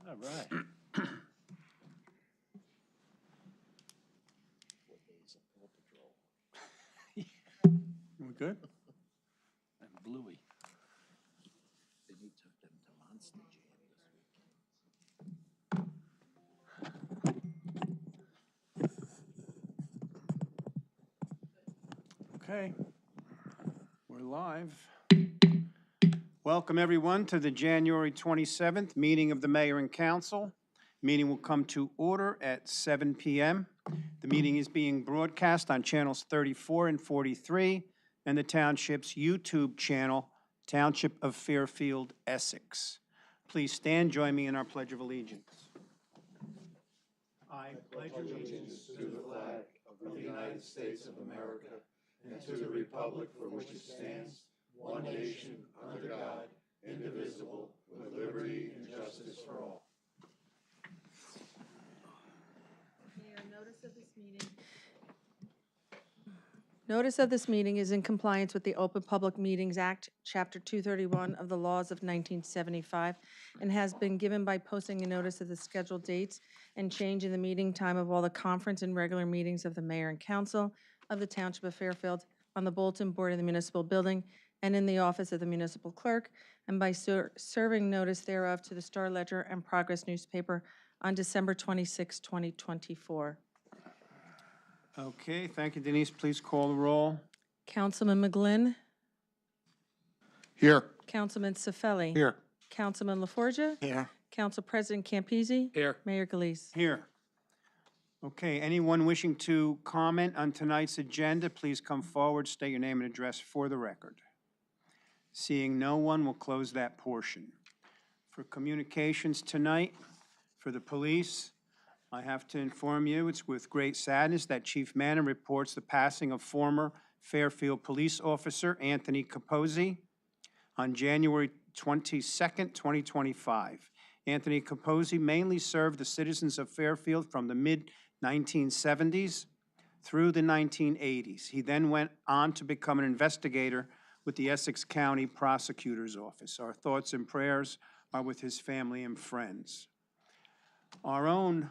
All right. We good? And Bluey. Then he took them to Monster Jam this weekend. Okay, we're live. Welcome, everyone, to the January 27th meeting of the Mayor and Council. Meeting will come to order at 7 p.m. The meeting is being broadcast on channels 34 and 43 and the Township's YouTube channel, Township of Fairfield, Essex. Please stand, join me in our Pledge of Allegiance. I pledge allegiance to the flag of the United States of America and to the republic for which it stands, one nation, under God, indivisible, with liberty and justice for all. Mayor, Notice of this meeting is in compliance with the Open Public Meetings Act, Chapter 231 of the Laws of 1975, and has been given by posting a notice of the scheduled dates and change in the meeting time of all the conference and regular meetings of the Mayor and Council of the Township of Fairfield on the bulletin board in the municipal building and in the office of the municipal clerk, and by serving notice thereof to the Star Ledger and Progress newspaper on December 26, 2024. Okay, thank you, Denise. Please call the roll. Councilman McGlynn? Here. Councilman Cifelli? Here. Councilman LaForgia? Here. Council President Campisi? Here. Mayor Galise? Here. Okay, anyone wishing to comment on tonight's agenda, please come forward, state your name and address for the record. Seeing no one, we'll close that portion. For communications tonight, for the police, I have to inform you, it's with great sadness that Chief Manning reports the passing of former Fairfield police officer Anthony Capozzi on January 22nd, 2025. Anthony Capozzi mainly served the citizens of Fairfield from the mid-1970s through the 1980s. He then went on to become an investigator with the Essex County Prosecutor's Office. Our thoughts and prayers are with his family and friends. Our own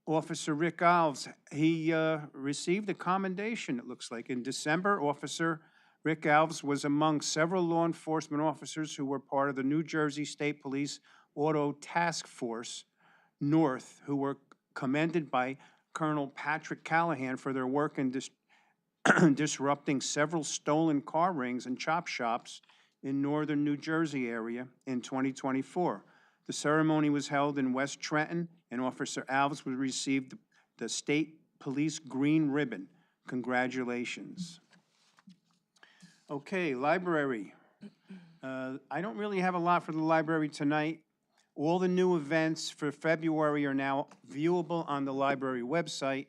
Officer Rick Alves, he received a commendation, it looks like. In December, Officer Rick Alves was among several law enforcement officers who were part of the New Jersey State Police Auto Task Force North, who were commended by Colonel Patrick Callahan for their work in disrupting several stolen car rings and chop shops in northern New Jersey area in 2024. The ceremony was held in West Trenton, and Officer Alves would receive the State Police Green Ribbon. Congratulations. Okay, library. I don't really have a lot for the library tonight. All the new events for February are now viewable on the library website,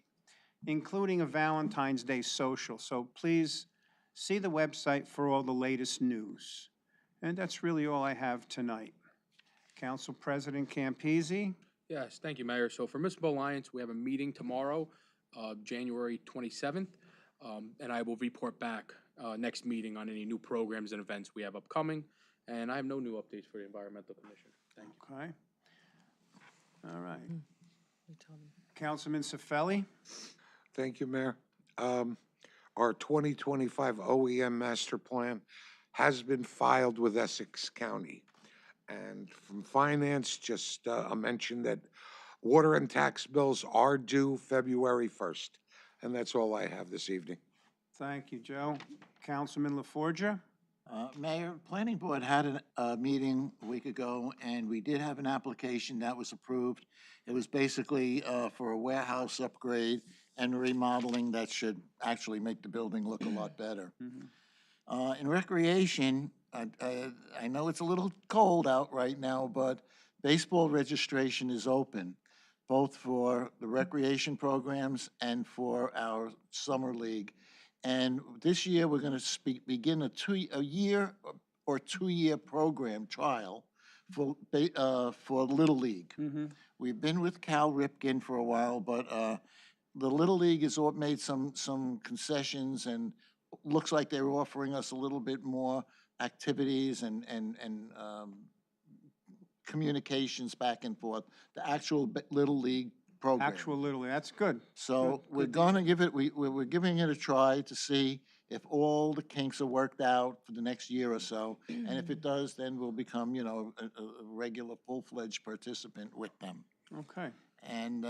including a Valentine's Day social. So please see the website for all the latest news. And that's really all I have tonight. Council President Campisi. Yes, thank you, Mayor. So for Municipal Alliance, we have a meeting tomorrow, January 27th, and I will report back next meeting on any new programs and events we have upcoming. And I have no new updates for the Environmental Commission. Thank you. Okay. All right. Councilman Cifelli. Thank you, Mayor. Our 2025 OEM master plan has been filed with Essex County. And from finance, just a mention that water and tax bills are due February 1st. And that's all I have this evening. Thank you, Joe. Councilman LaForgia. Mayor, Planning Board had a meeting a week ago, and we did have an application that was approved. It was basically for a warehouse upgrade and remodeling that should actually make the building look a lot better. In recreation, I know it's a little cold out right now, but baseball registration is open, both for the recreation programs and for our summer league. And this year, we're going to begin a year or 2 year program trial for Little League. We've been with Cal Ripken for a while, but the Little League has made some concessions, and looks like they're offering us a little bit more activities and communications back and forth, the actual Little League program. Actual Little League, that's good. So we're gonna give it, we're giving it a try to see if all the kinks are worked out for the next year or so. And if it does, then we'll become, you know, a regular full-fledged participant with them. Okay. And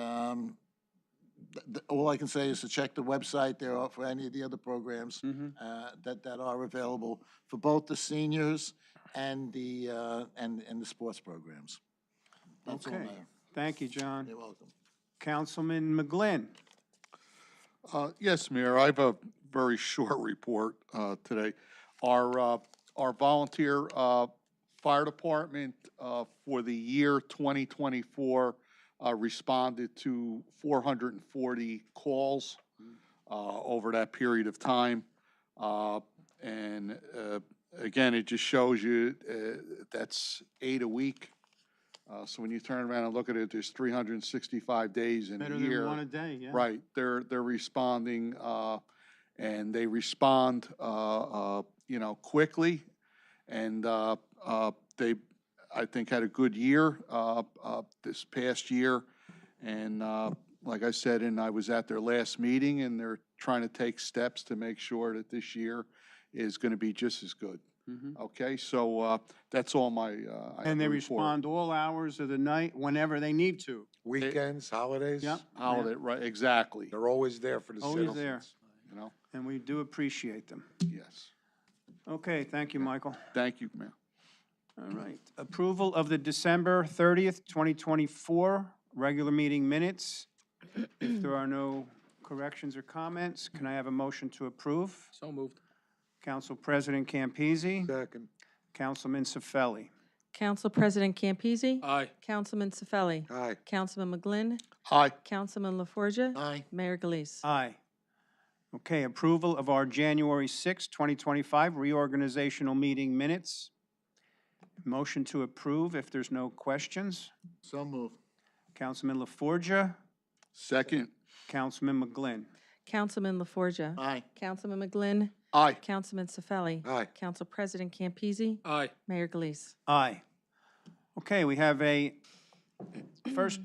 all I can say is to check the website there are for any of the other programs that are available for both the seniors and the sports programs. That's all, Okay. Mayor. Thank you, John. You're welcome. Councilman McGlynn. Yes, Mayor, I have a very short report today. Our volunteer fire department for the year 2024 responded to 440 calls over that period of time. And again, it just shows you that's 8 a week. So when you turn around and look at it, there's 365 days in Better a year. than one a day, yeah. Right, they're responding, and they respond, you know, quickly, and they, I think, had a good year this past year, and like I said, and I was at their last meeting, and they're trying to take steps to make sure that this year is going to be just as good. Okay, so that's all my. I have And they to report. respond all hours of the night, whenever they need to. Weekends, holidays. Yep. Holiday, right, exactly, They're always there for the Always citizens. there. you know, And we do appreciate them. yes. Okay, thank you, Michael. Thank you, Mayor. All right. Approval of the December 30th, 2024 regular meeting minutes. If there are no corrections or comments, can I have a motion to approve? So moved. Council President Campese, Second. Councilman Cifelli. Council President Campese. Aye. Councilman Cifelli. Aye. Councilman McGlynn. Aye. Councilman LaForgia. Aye. Mayor Galise. Aye. Okay, approval of our January 6, 2025 reorganizational meeting minutes. Motion to approve if there's no questions. So moved. Councilman LaForgia, Second. Councilman McGlynn. Councilman LaForgia. Aye. Councilman McGlynn. Aye. Councilman Cifelli. Aye. Council President Campese. Aye. Mayor Galise. Aye. Okay, we have a first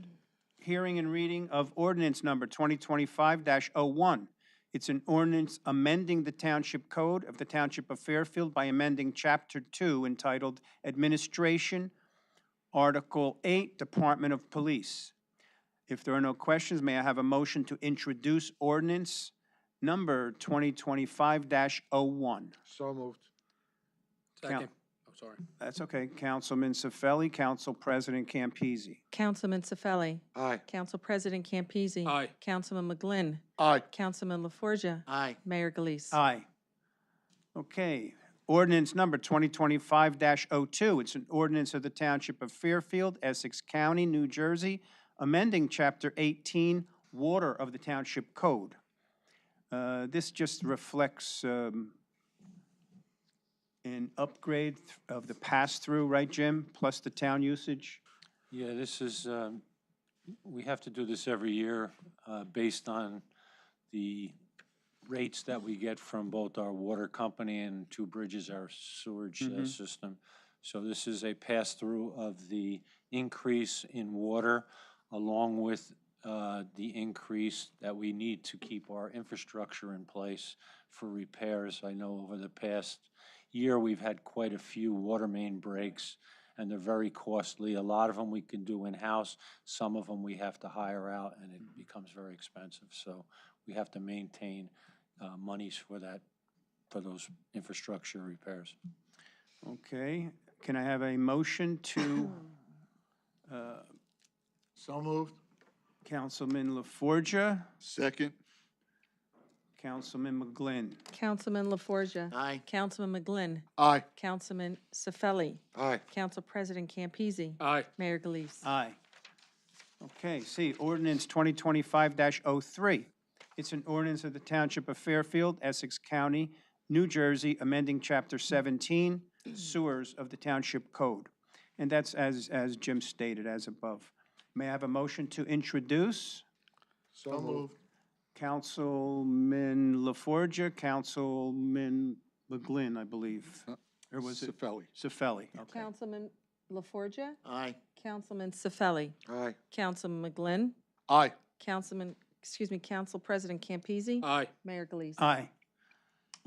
hearing and reading of ordinance number 2025-01. It's an ordinance amending the Township Code of the Township of Fairfield by amending Chapter 2 entitled Administration, Article 8, Department of Police. If there are no questions, may I have a motion to introduce ordinance number 2025-01? So moved. Second. Oh, sorry. That's okay. Councilman Cifelli, Council President Campese. Councilman Cifelli. Aye. Council President Campese. Aye. Councilman McGlynn. Aye. Councilman LaForgia. Aye. Mayor Galise. Aye. Okay. Ordinance number 2025-02. It's an ordinance of the Township of Fairfield, Essex County, New Jersey, amending Chapter 18, Water of the Township Code. This just reflects an upgrade of the pass-through, right, Jim, plus the town usage? Yeah, this is, we have to do this every year based on the rates that we get from both our water company and Two Bridges, our sewage system. So this is a pass-through of the increase in water along with the increase that we need to keep our infrastructure in place for repairs. I know over the past year, we've had quite a few water main breaks, and they're very costly. A lot of them we can do in-house. Some of them we have to hire out, and it becomes very expensive. So we have to maintain monies for that, for those infrastructure repairs. Okay. Can I have a motion to So moved. Councilman LaForgia, Second. Councilman McGlynn? Councilman LaForgia. Aye. Councilman McGlynn. Aye. Councilman Cifelli. Aye. Council President Campese. Aye. Mayor Galise. Aye. Okay, see, ordinance 2025-03. It's an ordinance of the Township of Fairfield, Essex County, New Jersey, amending Chapter 17, Sewers of the Township Code. And that's as Jim stated, as above. May I have a motion to introduce? So moved. Councilman LaForgia, Councilman McGlynn, I believe. Or was it Cifelli. Cifelli? Okay. Councilman LaForgia, Aye. Councilman Cifelli, Aye. Councilman McGlynn, Aye. Council President Campese, Aye. Mayor Galise. Aye.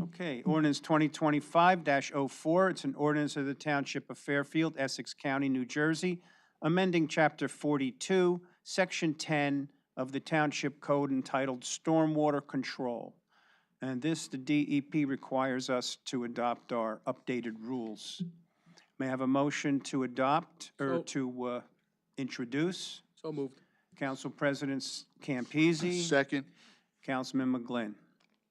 Okay, ordinance 2025-04, it's an ordinance of the Township of Fairfield, Essex County, New Jersey, amending Chapter 42, Section 10 of the Township Code entitled Stormwater Control. And this, the DEP requires us to adopt our updated rules. May I have a motion to adopt, or So- to introduce? So moved. Council President Campese, Second. Councilman McGlynn.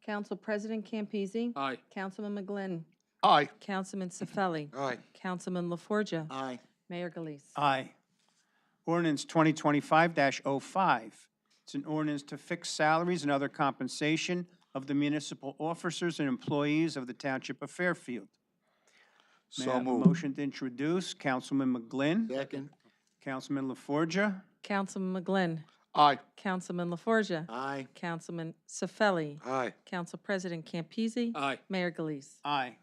Council President Campese, Aye. Councilman McGlynn, Aye. Councilman Cifelli, Aye. Councilman LaForgia, Aye. Mayor Galise. Aye. Ordinance 2025-05. It's an ordinance to fix salaries and other compensation of the municipal officers and employees of the Township of Fairfield. May I So have a moved. motion to introduce? Councilman McGlynn, Second. Councilman LaForgia, Councilman McGlynn, Aye. Councilman LaForgia, Aye. Councilman Cifelli, Aye. Council President Campese, Aye. Mayor Galise. Aye.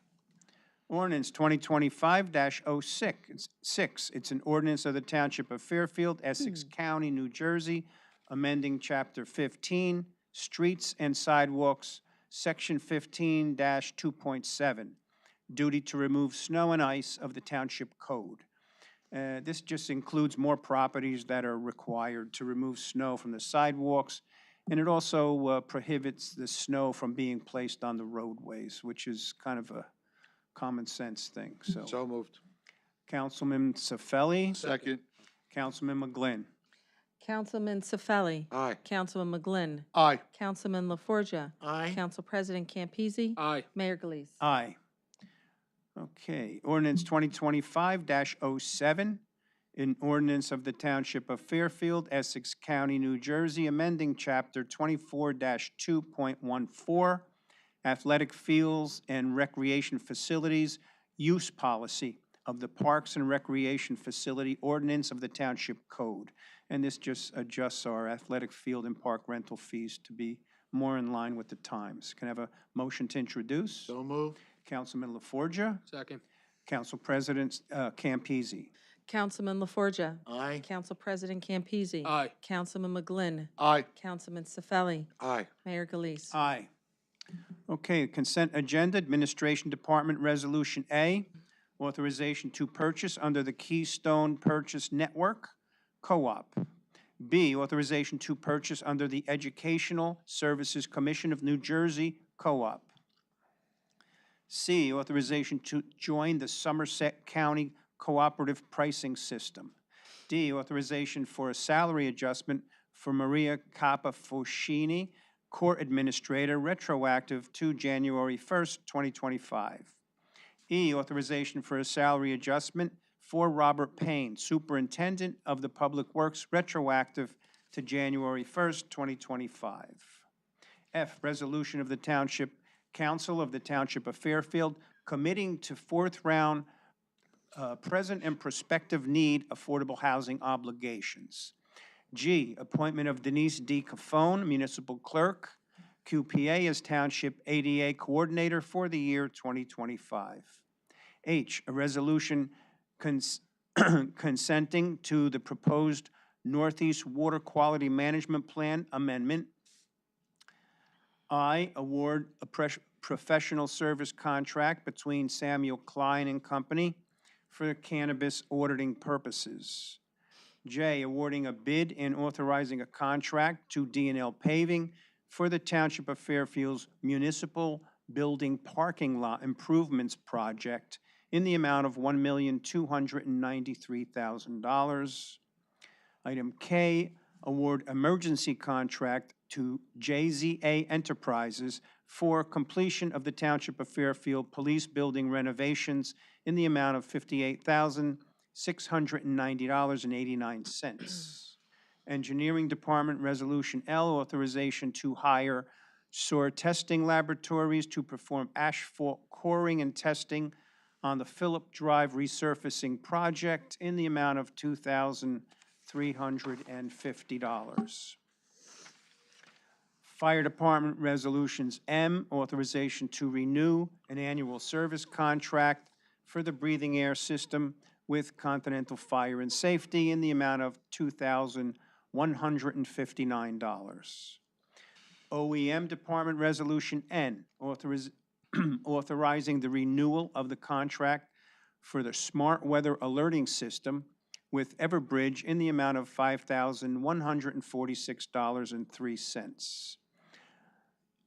Ordinance 2025-06. It's an ordinance of the Township of Fairfield, Essex County, New Jersey, amending Chapter 15, Streets and Sidewalks, Section 15-2.7, duty to remove snow and ice of the Township Code. This just includes more properties that are required to remove snow from the sidewalks, and it also prohibits the snow from being placed on the roadways, which is kind of a common sense thing. So moved. Councilman Cifelli, Second. Councilman McGlynn. Councilman Cifelli, Aye. Councilman McGlynn, Aye. Councilman LaForgia, Aye. Council President Campese, Aye. Mayor Galise. Aye. Okay, ordinance 2025-07, an ordinance of the Township of Fairfield, Essex County, New Jersey, amending Chapter 24-2.14, Athletic Fields and Recreation Facilities Use Policy of the Parks and Recreation Facility Ordinance of the Township Code. And this just adjusts our athletic field and park rental fees to be more in line with the times. Can I have a motion to introduce? So moved. Councilman LaForgia, Second. Council President Campese. Councilman LaForgia, Aye. Council President Campese, Aye. Councilman McGlynn, Aye. Councilman Cifelli, Aye. Mayor Galise. Aye. Okay, consent agenda, Administration Department Resolution A, authorization to purchase under the Keystone Purchase Network, Co-op. B, authorization to purchase under the Educational Services Commission of New Jersey, Co-op. C, authorization to join the Somerset County Cooperative Pricing System. D, authorization for a salary adjustment for Maria Capafoscini, Court Administrator, retroactive to January 1st, 2025. E, authorization for a salary adjustment for Robert Payne, Superintendent of the Public Works, retroactive to January 1st, 2025. F, resolution of the Township Council of the Township of Fairfield committing to fourth-round present and prospective need affordable housing obligations. G, appointment of Denise D. Cafone, Municipal Clerk, QPA as Township ADA Coordinator for the year 2025. H, a resolution consenting to the proposed Northeast Water Quality Management Plan Amendment. I, award a professional service contract between Samuel Klein and Company for cannabis auditing purposes. J, awarding a bid and authorizing a contract to D&L Paving for the Township of Fairfield's Municipal Building Parking Lot Improvements Project in the amount of $1,293,000. Item K, award emergency contract to JZA Enterprises for completion of the Township of Fairfield Police Building renovations in the amount of $58,690.89. Engineering Department Resolution L, authorization to hire SOAR Testing Laboratories to perform asphalt coring and testing on the Phillip Drive resurfacing project in the amount of $2,350. Fire Department Resolutions M, authorization to renew an annual service contract for the breathing air system with Continental Fire and Safety in the amount of $2,159. OEM Department Resolution N, authorizing the renewal of the contract for the Smart Weather Alerting System with Everbridge in the amount of $5,146.03.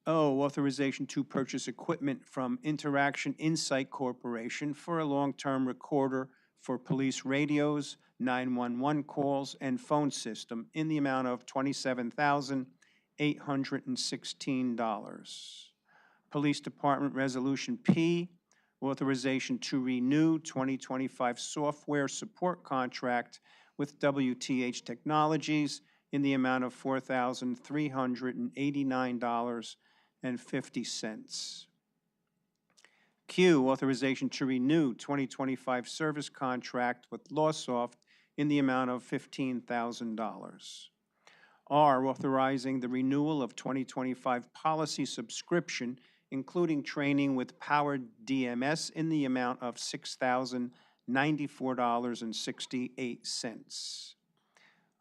O, authorization to purchase equipment from Interaction Insight Corporation for a long-term recorder for police radios, 911 calls, and phone system in the amount of $27,816. Police Department Resolution P, authorization to renew 2025 software support contract with WTH Technologies in the amount of $4,389.50. Q, authorization to renew 2025 service contract with Lawsoft in the amount of $15,000. R, authorizing the renewal of 2025 policy subscription, including training with Power DMS in the amount of $6,094.68.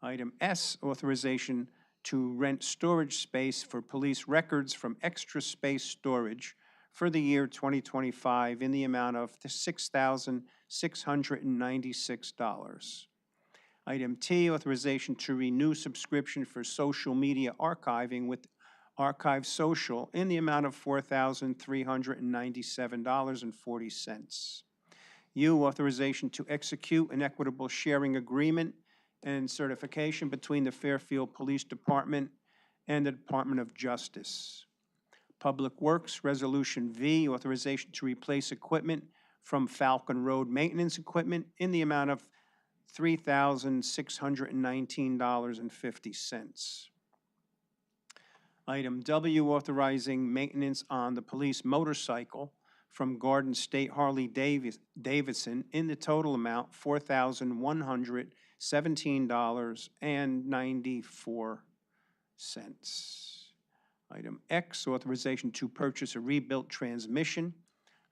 Item S, authorization to rent storage space for police records from Extra Space Storage for the year 2025 in the amount of $6,696. Item T, authorization to renew subscription for social media archiving with Archive Social in the amount of $4,397.40. U, authorization to execute an equitable sharing agreement and certification between the Fairfield Police Department and the Department of Justice. Public Works, Resolution V, authorization to replace equipment from Falcon Road Maintenance Equipment in the amount of $3,619.50. Item W, authorizing maintenance on the police motorcycle from Garden State Harley Davidson in the total amount $4,117.94. Item X, authorization to purchase a rebuilt transmission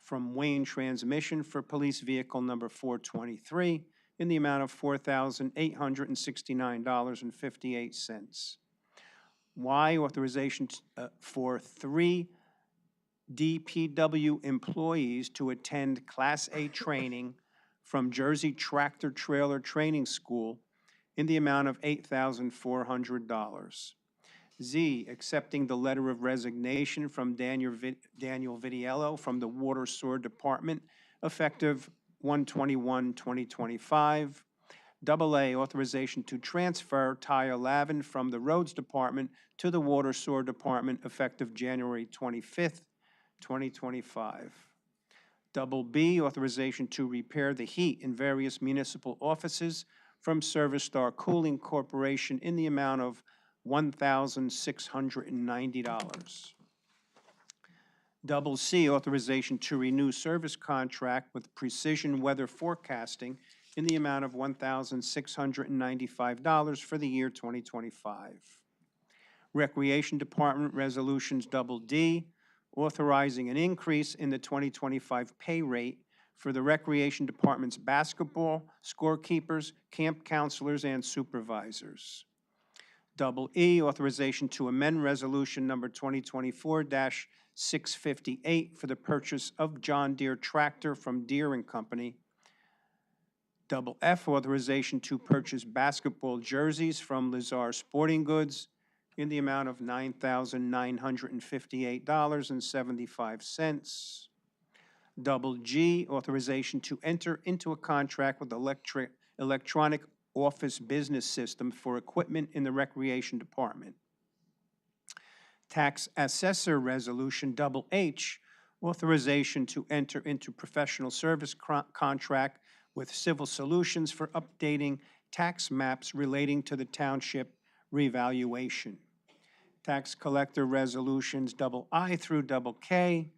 from Wayne Transmission for police vehicle number 423 in the amount of $4,869.58. Y, authorization for 3 DPW employees to attend Class A training from Jersey Tractor Trailer Training School in the amount of $8,400. Z, accepting the letter of resignation from Daniel Vidiello from the Water Sewer Department effective 1/21/2025. Double A, authorization to transfer Tyler Lavin from the Roads Department to the Water Sewer Department effective January 25th, 2025. Double B, authorization to repair the heat in various municipal offices from Service Star Cooling Corporation in the amount of $1,690. Double C, authorization to renew service contract with Precision Weather Forecasting in the amount of $1,695 for the year 2025. Recreation Department Resolutions Double D, authorizing an increase in the 2025 pay rate for the Recreation Department's basketball, scorekeepers, camp counselors, and supervisors. Double E, authorization to amend Resolution Number 2024-658 for the purchase of John Deere tractor from Deere & Company. Double F, authorization to purchase basketball jerseys from Lazar Sporting Goods in the amount of $9,958.75. Double G, authorization to enter into a contract with Electronic Office Business System for equipment in the Recreation Department. Tax Assessor Resolution Double H, authorization to enter into professional service contract with Civil Solutions for updating tax maps relating to the township revaluation. Tax Collector Resolutions Double I through Double K.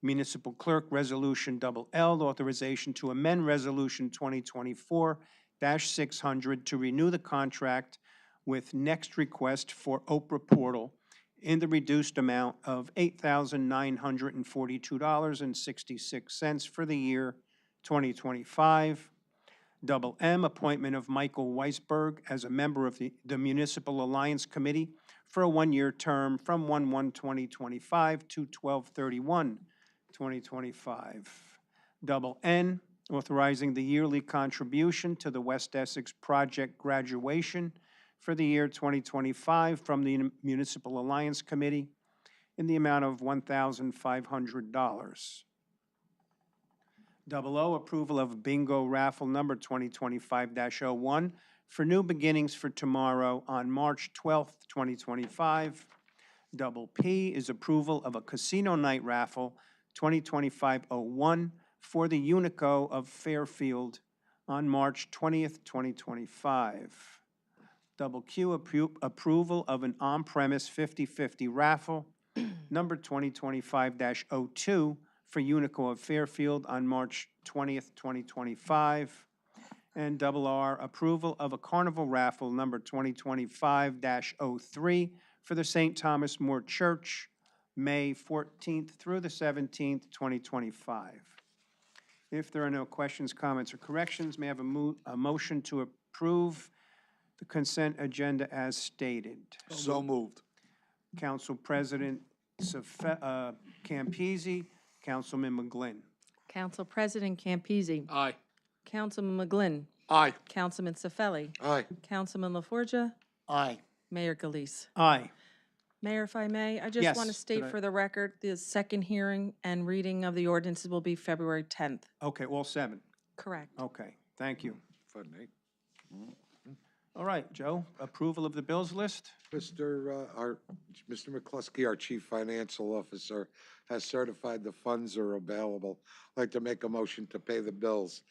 Municipal Clerk Resolution Double L, authorization to amend Resolution 2024-600 to renew the contract with Next Request for Oprah Portal in the reduced amount of $8,942.66 for the year 2025. Double M, appointment of Michael Weisberg as a member of the Municipal Alliance Committee for a one-year term from 1/1/2025 to 12/31/2025. Double N, authorizing the yearly contribution to the West Essex Project graduation for the year 2025 from the Municipal Alliance Committee in the amount of $1,500. Double O, approval of bingo raffle number 2025-01 for New Beginnings for Tomorrow on March 12th, 2025. Double P is approval of a casino night raffle 2025-01 for the Unico of Fairfield on March 20th, 2025. Double Q, approval of an on-premise 50/50 raffle number 2025-02 for Unico of Fairfield on March 20th, 2025. And double R, approval of a carnival raffle number 2025-03 for the St. Thomas More Church, May 14th through the 17th, 2025. If there are no questions, comments, or corrections, may I have a motion to approve the consent agenda as stated? So moved. Council President Campisi, Councilman McGlynn. Council President Campisi. Aye. Councilman McGlynn. Aye. Councilman Cifelli. Aye. Councilman LaForgia. Aye. Mayor Galise. Aye. Mayor, if I may, I just want to Yes, state did I- for the record, the second hearing and reading of the ordinances will be February 10th. Okay, all seven. Correct. Okay, thank you. Fun, Nate. All right, Joe, approval of the bills list? Mr. McCluskey, our Chief Financial Officer, has certified the funds are available. I'd like to make a motion to pay the bills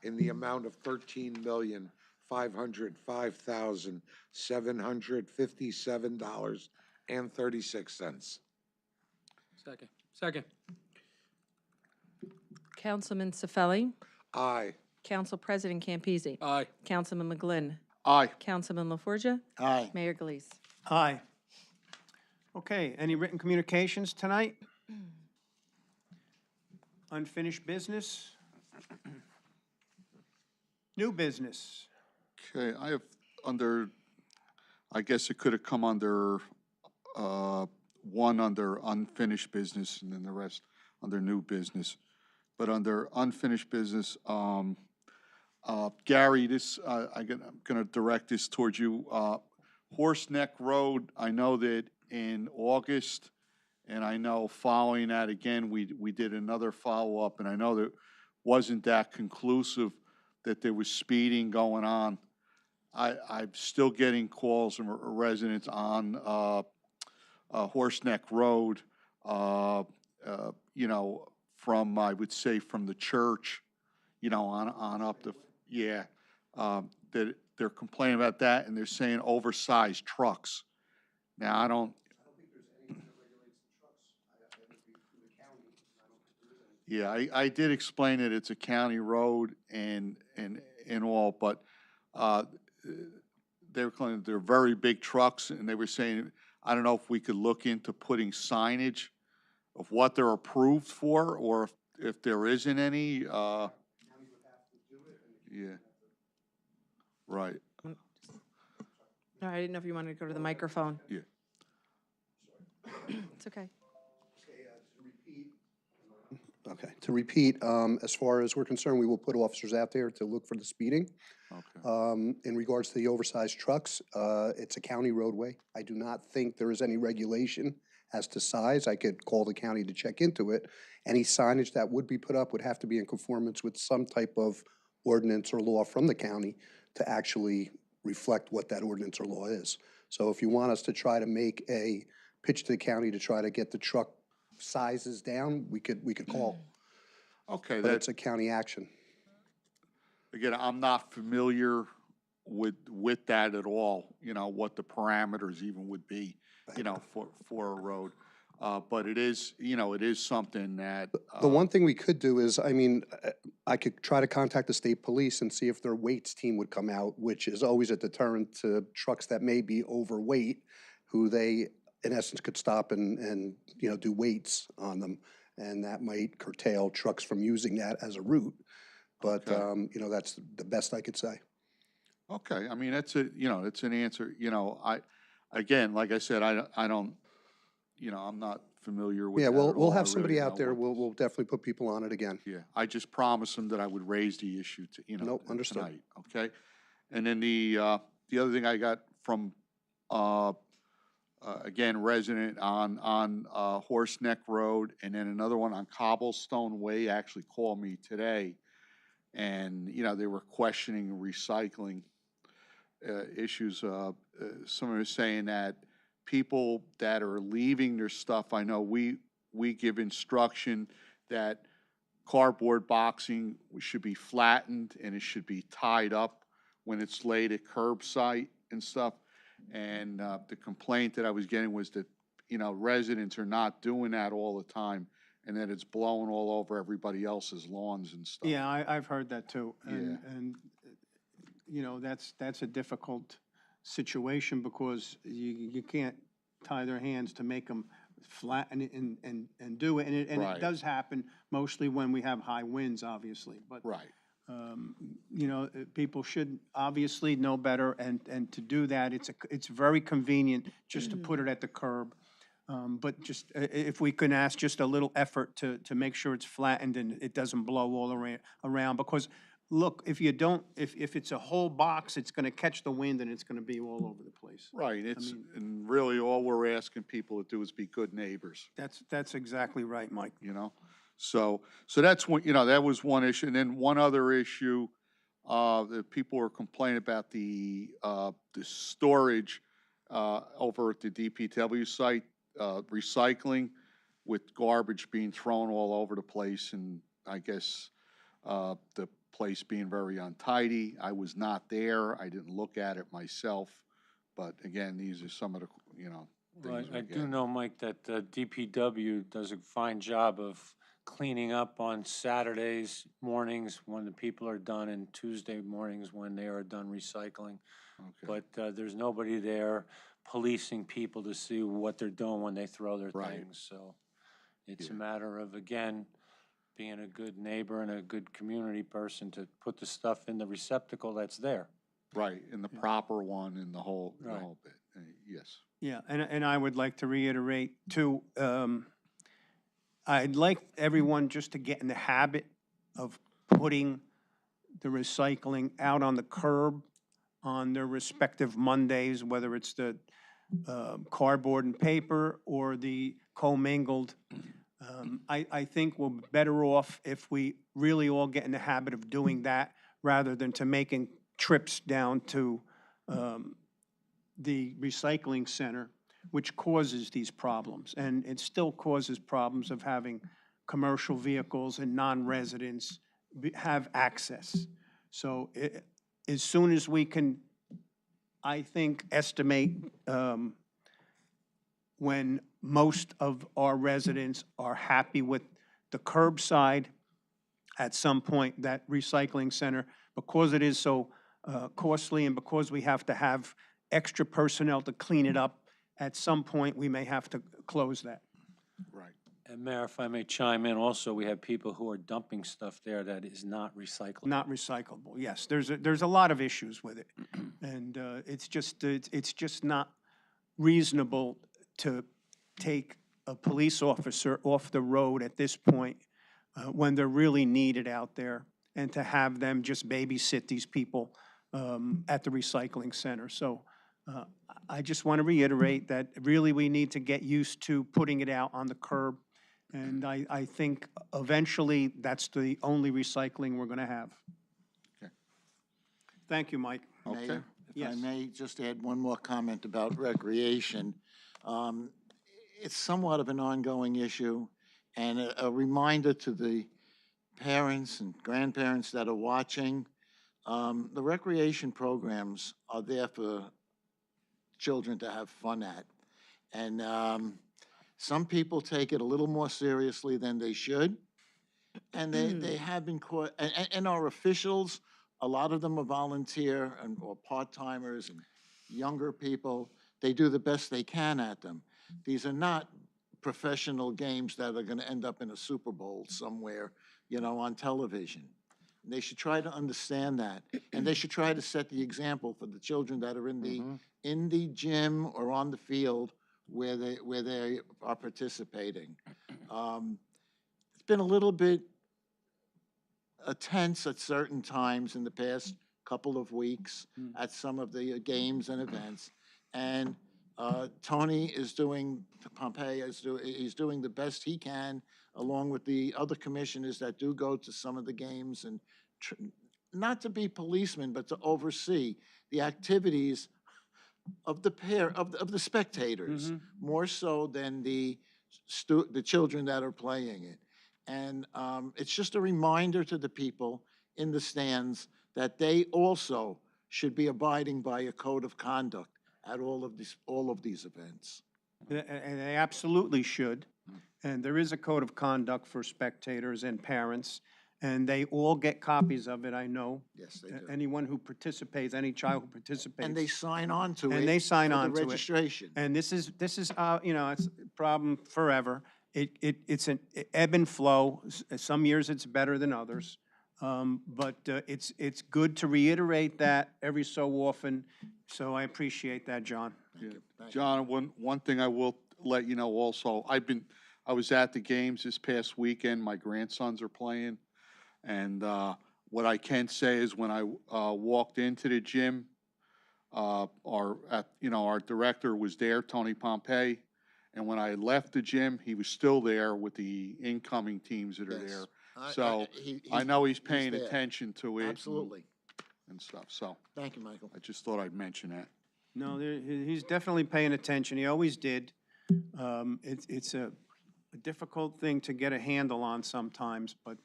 in the amount of $13,505,757.36. Second. Councilman Cifelli. Aye. Council President Campisi. Aye. Councilman McGlynn. Aye. Councilman LaForgia. Aye. Mayor Galise. Aye. Okay, any written communications tonight? Unfinished business? New business? Okay, I have I guess it could have come under, one under unfinished business and then the rest under new business. But under unfinished business, Gary, I'm gonna direct this towards you. Horse Neck Road, I know that in August, and I know following that again, we did another follow-up, and I know that wasn't that conclusive, that there was speeding going on. I'm still getting calls from residents on Horse Neck Road, from, I would say, from the church, on up to, that they're complaining about that, and they're saying oversized trucks. Now, I don't think there's anything that regulates the trucks. That would be through the county. I don't think there is anything. Yeah, I did explain that it's a county road and all, but they were claiming they're very big trucks, and they were saying, I don't know if we could look into putting signage of what they're approved for, or if there isn't any. Yeah. Right. No, I didn't know if you wanted to go to the microphone. Yeah. It's okay. Okay, to repeat, as far as we're concerned, we will put officers out there to look for the speeding. Okay. In regards to the oversized trucks, it's a county roadway. I do not think there is any regulation as to size. I could call the county to check into it. Any signage that would be put up would have to be in conformance with some type of ordinance or law from the county to actually reflect what that ordinance or law is. So if you want us to try to make a pitch to the county to try to get the truck sizes down, we could call. Okay, But it's a county action. again, I'm not familiar with that at all, what the parameters even would be, for a road. But it is, it is something that. The one thing we could do is, I could try to contact the state police and see if their weights team would come out, which is always a deterrent to trucks that may be overweight, who they, in essence, could stop and do weights on them. And that might curtail trucks from using that as a route. But, Okay. you know, that's the best I could say. Okay, I mean, that's a, you know, it's an answer, you know, again, like I said, I don't, you know, I'm not familiar with Yeah, that we'll, at we'll all. I have really somebody didn't out know there. what We'll, this- we'll definitely put people on it again. Yeah, I just promised them that I would raise the issue to, you know, Nope, understood. tonight, okay? And then the other thing I got from, again, resident on Horse Neck Road, and then another one on Cobblestone Way actually called me today. And, you know, they were questioning recycling issues. Someone was saying that people that are leaving their stuff, I know we give instruction that cardboard boxing should be flattened and it should be tied up when it's laid at curbside and stuff. And the complaint that I was getting was that, you know, residents are not doing that all the time, and that it's blowing all over everybody else's lawns and stuff. Yeah, I've heard that too. And, Yeah. and, you know, that's a difficult situation because you can't tie their hands to make them flatten it and do it. And it Right. does happen mostly when we have high winds, obviously. But, Right. you know, people should obviously know better, and to do that, it's very convenient just to put it at the curb. But just, if we can ask just a little effort to make sure it's flattened and it doesn't blow all around, because, look, if you don't, if it's a whole box, it's gonna catch the wind and it's gonna be all over the place. Right, it's, mean- and really all we're asking people to do is be good neighbors, That's exactly right, Mike. you know? So that's one, you know, that was one issue. And then one other issue, that people were complaining about the storage, over at the DPW site, recycling with garbage being thrown all over the place, and I guess, the place being very untidy. I was not there. I didn't look at it myself. But again, these are some of the, you know, Well, things I we're do getting. know, Mike, that DPW does a fine job of cleaning up on Saturdays mornings when the people are done, and Tuesday mornings when they are done recycling. Okay. But there's nobody there policing people to see what they're doing when they throw their Right. things. So it's a Yeah. matter of, again, being a good neighbor and a good community person to put the stuff in the receptacle that's there. Right, in the proper one and the whole Right. bit, yes. Yeah, and I would like to reiterate too, I'd like everyone just to get in the habit of putting the recycling out on the curb on their respective Mondays, whether it's the cardboard and paper or the commingled. I think we're better off if we really all get in the habit of doing that rather than to making trips down to the recycling center, which causes these problems. And it still causes problems of having commercial vehicles and non-residents have access. So as soon as we can, I think, estimate when most of our residents are happy with the curbside, at some point, that recycling center, because it is so costly and because we have to have extra personnel to clean it up, at some point, we may have to close that. Right. And Mayor, if I may chime in also, we have people who are dumping stuff there that is not recyclable. Not recyclable, yes. There's a lot of issues with it. And it's just not reasonable to take a police officer off the road at this point when they're really needed out there, and to have them just babysit these people at the recycling center. So I just want to reiterate that really we need to get used to putting it out on the curb. And I think eventually that's the only recycling we're going to have. Okay. Thank you, Mike. Okay. Mayor, if I Yes. may just add one more comment about recreation. It's somewhat of an ongoing issue, and a reminder to the parents and grandparents that are watching. The recreation programs are there for children to have fun at. And some people take it a little more seriously than they should. And they have been caught, and our officials, a lot of them are volunteer or part-timers and younger people. They do the best they can at them. These are not professional games that are gonna end up in a Super Bowl somewhere, you know, on television. They should try to understand that. And they should try to set the example for the children that are in the gym or on the field where they are participating. It's been a little bit tense at certain times in the past couple of weeks at some of the games and events. And Tony is doing, Pompey he's doing the best he can, along with the other commissioners that do go to some of the games, and not to be policemen, but to oversee the activities of the spectators, more so than the children that are playing it. And it's just a reminder to the people in the stands that they also should be abiding by a code of conduct at all of these events. And they absolutely should. And there is a code of conduct for spectators and parents, and they all get copies of it, I know. Yes, they do. Anyone who participates, any child who participates. And they sign on to it. And they sign for on the to it. registration. And this is, you know, it's a problem forever. It's an ebb and flow. Some years it's better than others. But it's good to reiterate that every so often. So I appreciate that, John. Thank you. Thank you. John, one thing I will let you know also, I was at the games this past weekend. My grandsons are playing. And what I can say is when I walked into the gym, our director was there, Tony Pompey. And when I left the gym, he was still there with the incoming teams that are Yes. there. So I know he's paying there. attention to it. Absolutely. And stuff. So Thank you, Michael. I just thought I'd mention that. No, he's definitely paying attention. He always did. It's a difficult thing to get a handle on sometimes, but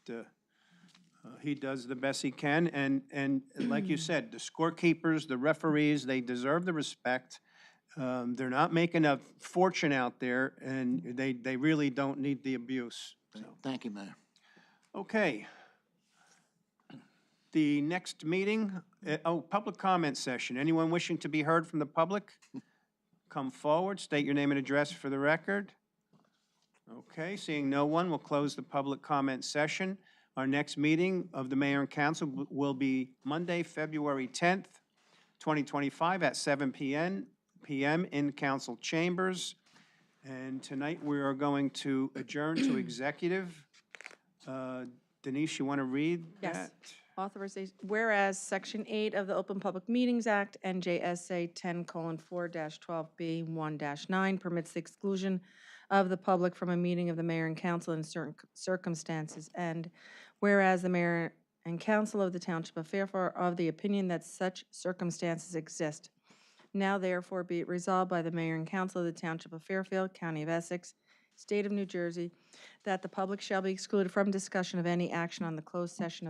he does the best he can. And like you said, the scorekeepers, the referees, they deserve the respect. They're not making a fortune out there, and they really don't need the abuse. So, Thank you, Mayor. okay. The next meeting, public comment session. Anyone wishing to be heard from the public? Come forward, state your name and address for the record. Okay, seeing no one, we'll close the public comment session. Our next meeting of the Mayor and Council will be Monday, February 10th, 2025 at 7 p.m. in council chambers. And tonight we are going to adjourn to executive. Denise, you want to read that? Yes. Authorization, whereas Section 8 of the Open Public Meetings Act, NJSA 10:4-12B1-9 permits the exclusion of the public from a meeting of the mayor and council in certain circumstances. And whereas the mayor and council of the Township of Fairfield are of the opinion that such circumstances exist. Now therefore be it resolved by the mayor and council of the Township of Fairfield, County of Essex, State of New Jersey, that the public shall be excluded from discussion of any action on the closed session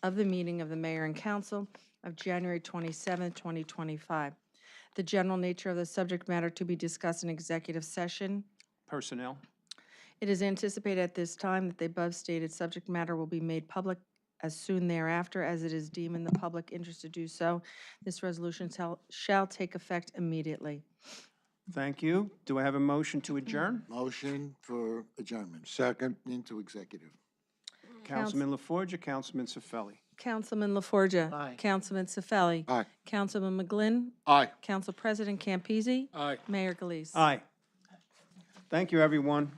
of the meeting of the mayor and council of January 27, 2025. The general nature of the subject matter to be discussed in executive session. Personnel. It is anticipated at this time that the above stated subject matter will be made public as soon thereafter as it is deemed in the public interest to do so. This resolution shall take effect immediately. Thank you. Do I have a motion to adjourn? Motion for adjournment Second. into executive. Councilman LaForgia, Councilman Cifelli. Councilman LaForgia. Aye. Councilman Cifelli. Aye. Councilman McGlynn. Aye. Council President Campisi. Aye. Mayor Galise. Aye. Thank you, everyone.